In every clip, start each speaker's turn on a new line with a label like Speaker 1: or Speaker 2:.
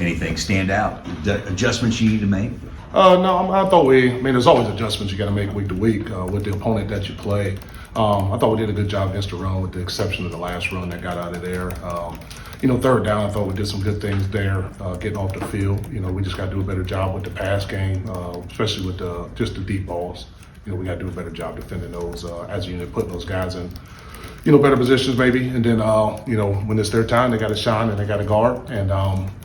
Speaker 1: Anything stand out? Adjustments you need to make?
Speaker 2: No, I thought there's always adjustments you got to make week to week with the opponent that you play. I thought we did a good job against the run with the exception of the last run that got out of there. Third down, I thought we did some good things there, getting off the field. We just got to do a better job with the pass game, especially with just the deep balls. We got to do a better job defending those as a unit, putting those guys in better positions maybe. And then, when it's their time, they got to shine and they got to guard. And,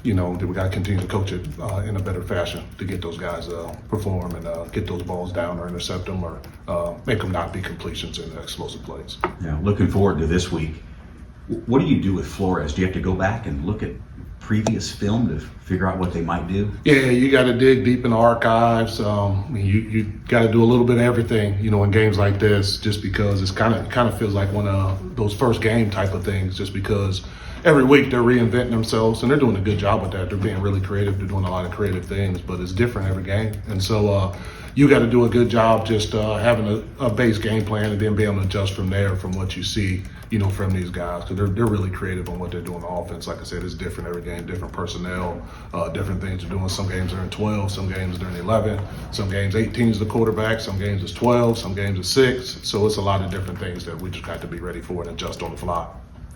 Speaker 2: then we got to continue to coach it in a better fashion to get those guys perform and get those balls down or intercept them or make them not be completions in explosive plays.
Speaker 1: Yeah, looking forward to this week. What do you do with Flores? Do you have to go back and look at previous film to figure out what they might do?
Speaker 2: Yeah, you got to dig deep in the archives. You got to do a little bit of everything, in games like this, just because it's kind of feels like one of those first game type of things, just because every week they're reinventing themselves and they're doing a good job with that. They're being really creative. They're doing a lot of creative things, but it's different every game. And so you got to do a good job just having a base game plan and then be able to adjust from there from what you see, from these guys. Because they're really creative on what they're doing on offense. Like I said, it's different every game, different personnel, different things they're doing. Some games are in 12, some games they're in 11, some games 18 is the quarterback, some games it's 12, some games it's 6. So it's a lot of different things that we just got to be ready for and adjust on the fly.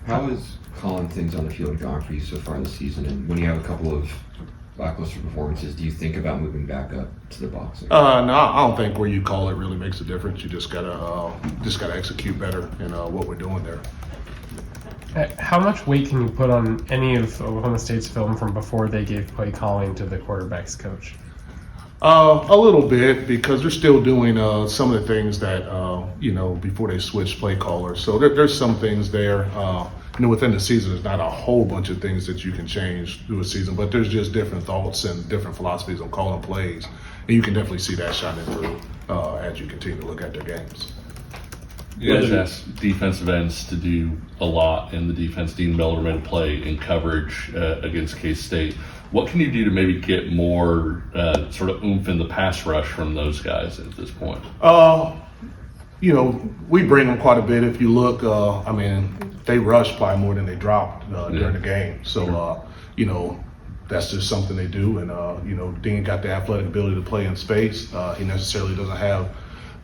Speaker 3: How has calling things on the field gone for you so far this season? And when you have a couple of lackluster performances, do you think about moving back up to the box?
Speaker 2: No, I don't think where you call it really makes a difference. You just gotta execute better in what we're doing there.
Speaker 4: How much weight can you put on any of Oklahoma State's film from before they gave play calling to the quarterback's coach?
Speaker 2: A little bit, because they're still doing some of the things that before they switched play callers. So there's some things there. Within the season, there's not a whole bunch of things that you can change through a season, but there's just different thoughts and different philosophies on calling plays, and you can definitely see that shining through as you continue to look at their games.
Speaker 5: You guys asked defensive ends to do a lot, and the defense, Dean Miller made a play in coverage against K-State. What can you do to maybe get more sort of oomph in the pass rush from those guys at this point?
Speaker 2: We bring them quite a bit. If you look, they rush probably more than they dropped during the game. So, that's just something they do. And, Dean got the athletic ability to play in space. He necessarily doesn't have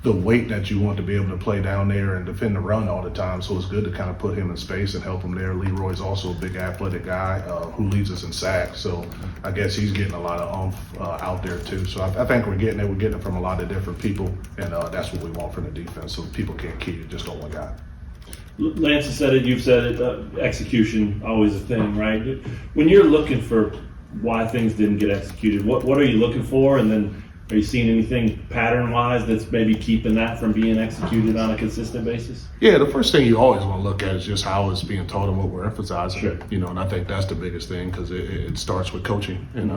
Speaker 2: the weight that you want to be able to play down there and defend the run all the time. So it's good to kind of put him in space and help him there. Leroy's also a big athletic guy who leads us in sacks. So I guess he's getting a lot of oomph out there too. So I think we're getting it from a lot of different people, and that's what we want from the defense. So people can't key it just on one guy.
Speaker 6: Lance has said it, you've said it, execution, always a thing, right? When you're looking for why things didn't get executed, what are you looking for? And then are you seeing anything pattern-wise that's maybe keeping that from being executed on a consistent basis?
Speaker 2: Yeah, the first thing you always want to look at is just how it's being taught and what we're emphasizing.
Speaker 6: Sure.
Speaker 2: And I think that's the biggest thing, because it starts with coaching, and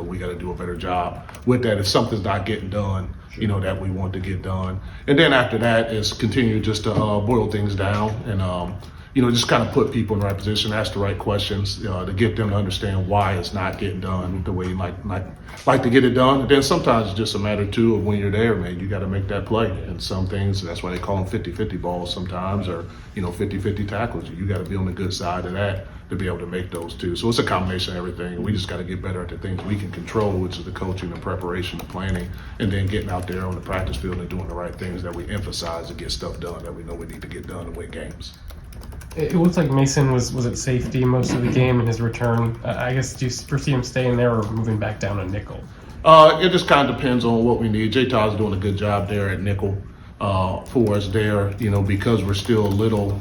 Speaker 2: we got to do a better job with that. If something's not getting done,
Speaker 6: Sure.
Speaker 2: That we want to get done, and then after that is continue just to boil things down and just kind of put people in the right position, ask the right questions to get them to understand why it's not getting done the way you like to get it done. And then sometimes it's just a matter too of when you're there, man, you got to make that play. And some things, that's why they call them 50-50 balls sometimes, or 50-50 tackles. You got to be on the good side of that to be able to make those too. So it's a combination of everything. We just got to get better at the things we can control, which is the coaching, the preparation, the planning, and then getting out there on the practice field and doing the right things that we emphasize to get stuff done that we know we need to get done to win games.
Speaker 4: It looks like Mason was at safety most of the game in his return. I guess, do you foresee him staying there or moving back down to nickel?
Speaker 2: It just kind of depends on what we need. J. Todd's doing a good job there at nickel for us there, because we're still a little,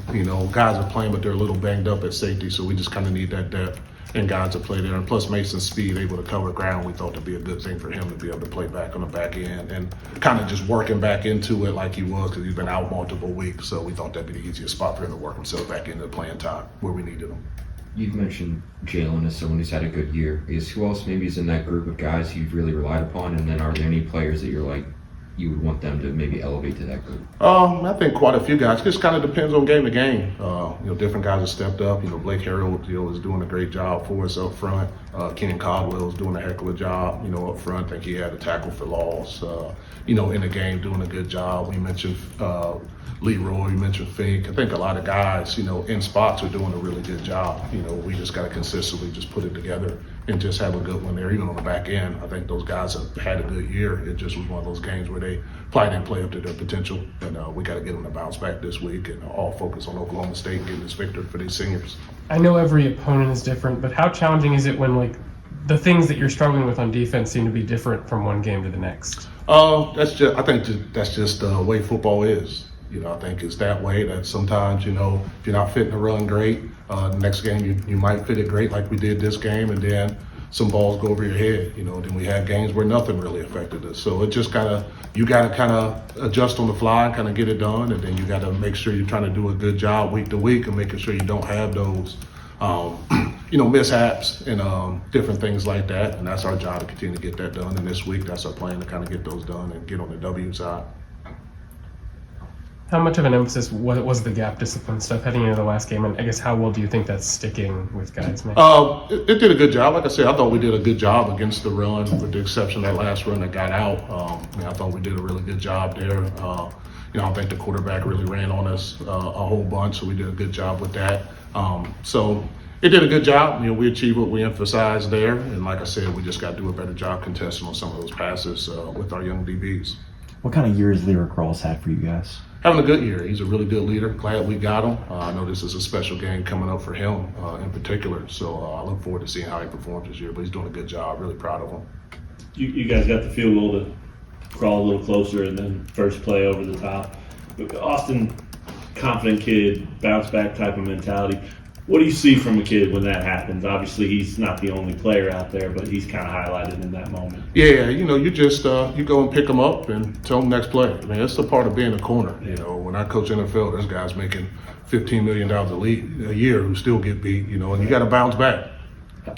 Speaker 2: guys are playing, but they're a little banged up at safety, so we just kind of need that depth and guys to play there. And plus Mason's speed, able to cover ground, we thought to be a good thing for him to be able to play back on the back end and kind of just working back into it like he was, because he's been out multiple weeks. So we thought that'd be the easiest spot for him to work himself back into the playing time where we needed him.
Speaker 3: You've mentioned Jalen as someone who's had a good year. Who else maybe is in that group of guys you've really relied upon? And then are there any players that you're like, you would want them to maybe elevate to that group?
Speaker 2: I think quite a few guys. It just kind of depends on game to game. Different guys have stepped up. Blake Harrell, is doing a great job for us up front. Kenyon Caldwell is doing a heck of a job, up front. I think he had a tackle for loss. In the game, doing a good job. We mentioned Leroy, we mentioned Fink. I think a lot of guys, in spots are doing a really good job. We just got to consistently just put it together and just have a good one there, even on the back end. I think those guys have had a good year. It just was one of those games where they probably didn't play up to their potential, and we got to get them to bounce back this week and all focus on Oklahoma State and getting this victory for these seniors.
Speaker 4: I know every opponent is different, but how challenging is it when like the things that you're struggling with on defense seem to be different from one game to the next?
Speaker 2: I think that's just the way football is. I think it's that way that sometimes, if you're not fitting the run great, the next game you might fit it great like we did this game, and then some balls go over your head. Then we had games where nothing really affected us. So it just you got to kind of adjust on the fly and kind of get it done, and then you got to make sure you're trying to do a good job week to week and making sure you don't have those mishaps and different things like that. And that's our job to continue to get that done. And this week, that's our plan to kind of get those done and get on the W side.
Speaker 4: How much of an emphasis was the gap discipline stuff heading into the last game? And I guess how well do you think that's sticking with guys, man?
Speaker 2: It did a good job. Like I said, I thought we did a good job against the run, with the exception of that last run that got out. I thought we did a really good job there. I don't think the quarterback really ran on us a whole bunch, so we did a good job with that. So it did a good job. We achieved what we emphasized there, and like I said, we just got to do a better job contesting on some of those passes with our young DBs.
Speaker 7: What kind of year has Lyric Rawls had for you guys?
Speaker 2: Having a good year. He's a really good leader. Glad we got him. I know this is a special game coming up for him in particular, so I look forward to seeing how he performs this year, but he's doing a good job. Really proud of him.
Speaker 6: You guys got the field goal to crawl a little closer and then first play over the top. Austin, confident kid, bounce back type of mentality. What do you see from a kid when that happens? Obviously, he's not the only player out there, but he's kind of highlighted in that moment.
Speaker 2: Yeah, you just you go and pick them up and tell them next play. I mean, that's the part of being a corner. When I coach NFL, there's guys making $15 million a year who still get beat. And you got to bounce back.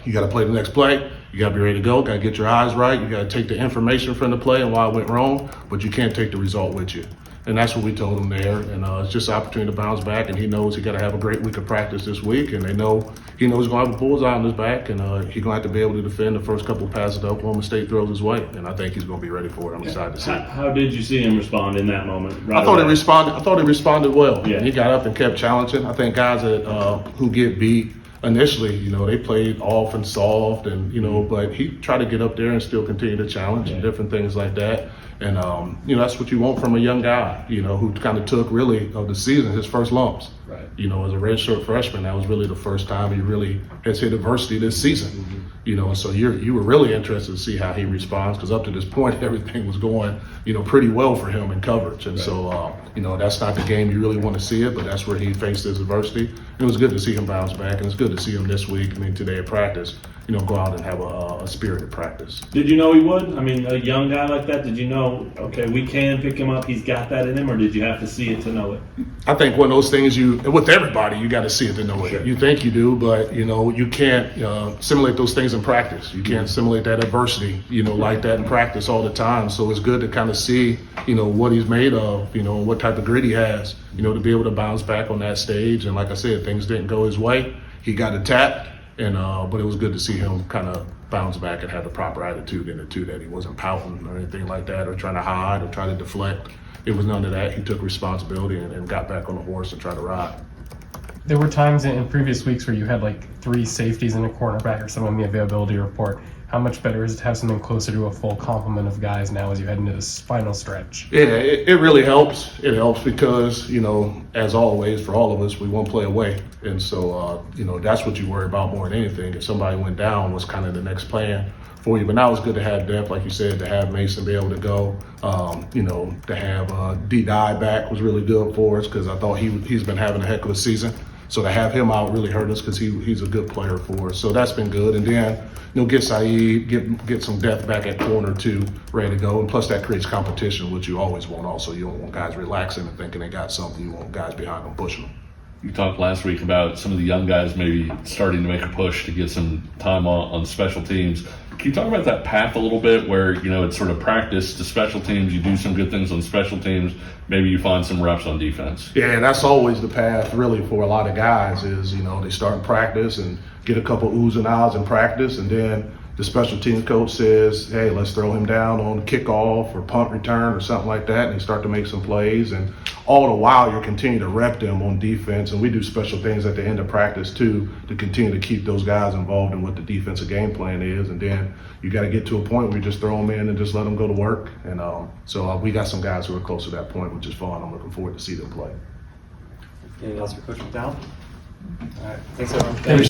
Speaker 2: You got to play the next play. You got to be ready to go. Got to get your eyes right. You got to take the information from the play and why it went wrong, but you can't take the result with you. And that's what we told him there. And it's just an opportunity to bounce back. And he knows he got to have a great week of practice this week. And he knows he's going to have a bullseye on his back. And he's going to have to be able to defend the first couple of passes that Oklahoma State throws his way. And I think he's going to be ready for it. I'm excited to see it.
Speaker 6: How did you see him respond in that moment?
Speaker 2: I thought he responded well.
Speaker 6: Yeah.
Speaker 2: He got up and kept challenging. I think guys that who get beat initially, they played off and soft, and but he tried to get up there and still continue to challenge and different things like that. And that's what you want from a young guy, who kind of took really of the season his first lumps.
Speaker 6: Right.
Speaker 2: As a redshirt freshman, that was really the first time he really has hit adversity this season. And so you were really interested to see how he responds, because up to this point everything was going pretty well for him in coverage. And so that's not the game you really want to see it, but that's where he faced his adversity. And it was good to see him bounce back, and it's good to see him this week. Today at practice, go out and have a spirited practice.
Speaker 6: Did you know he would? A young guy like that, did you know, okay, we can pick him up, he's got that in him, or did you have to see it to know it?
Speaker 2: I think one of those things with everybody, you got to see it to know it.
Speaker 6: Sure.
Speaker 2: You think you do, but, you can't simulate those things in practice. You can't simulate that adversity, like that in practice all the time. So it's good to kind of see, what he's made of, what type of grit he has, to be able to bounce back on that stage. And like I said, things didn't go his way. He got attacked. But it was good to see him kind of bounce back and have the proper attitude in it too, that he wasn't pouting or anything like that or trying to hide or try to deflect. It was none of that. He took responsibility and got back on the horse and tried to ride.
Speaker 4: There were times in previous weeks where you had like 3 safeties and a cornerback or someone in the availability report. How much better is it to have something closer to a full complement of guys now as you head into this final stretch?
Speaker 2: Yeah, it really helps. It helps because, as always, for all of us, we won't play away. And so, that's what you worry about more than anything. If somebody went down, was kind of the next plan for you. But now it's good to have depth, like you said, to have Mason be able to go. To have D-Dye back was really good for us, because I thought he's been having a heck of a season. So to have him out really hurt us, because he's a good player for us. So that's been good. And then, get Saeed, get some depth back at corner too, ready to go. And plus that creates competition, which you always want also. You don't want guys relaxing and thinking they got something. You want guys behind them pushing them.
Speaker 5: You talked last week about some of the young guys maybe starting to make a push to get some time on special teams. Can you talk about that path a little bit where, it's sort of practice to special teams, you do some good things on special teams, maybe you find some reps on defense?
Speaker 2: Yeah, that's always the path really for a lot of guys is, they start in practice and get a couple oohs and ahs in practice, and then, the special teams coach says, hey, let's throw him down on kickoff or punt return or something like that, and they start to make some plays. And all the while, you're continuing to rep them on defense. And we do special things at the end of practice, too, to continue to keep those guys involved in what the defensive game plan is. And then you got to get to a point where you just throw them in and just let them go to work. And so we got some guys who are close to that point, which is fun. I'm looking forward to see them play.
Speaker 8: Anything else for Coach McDonald? All right. Thanks, everyone.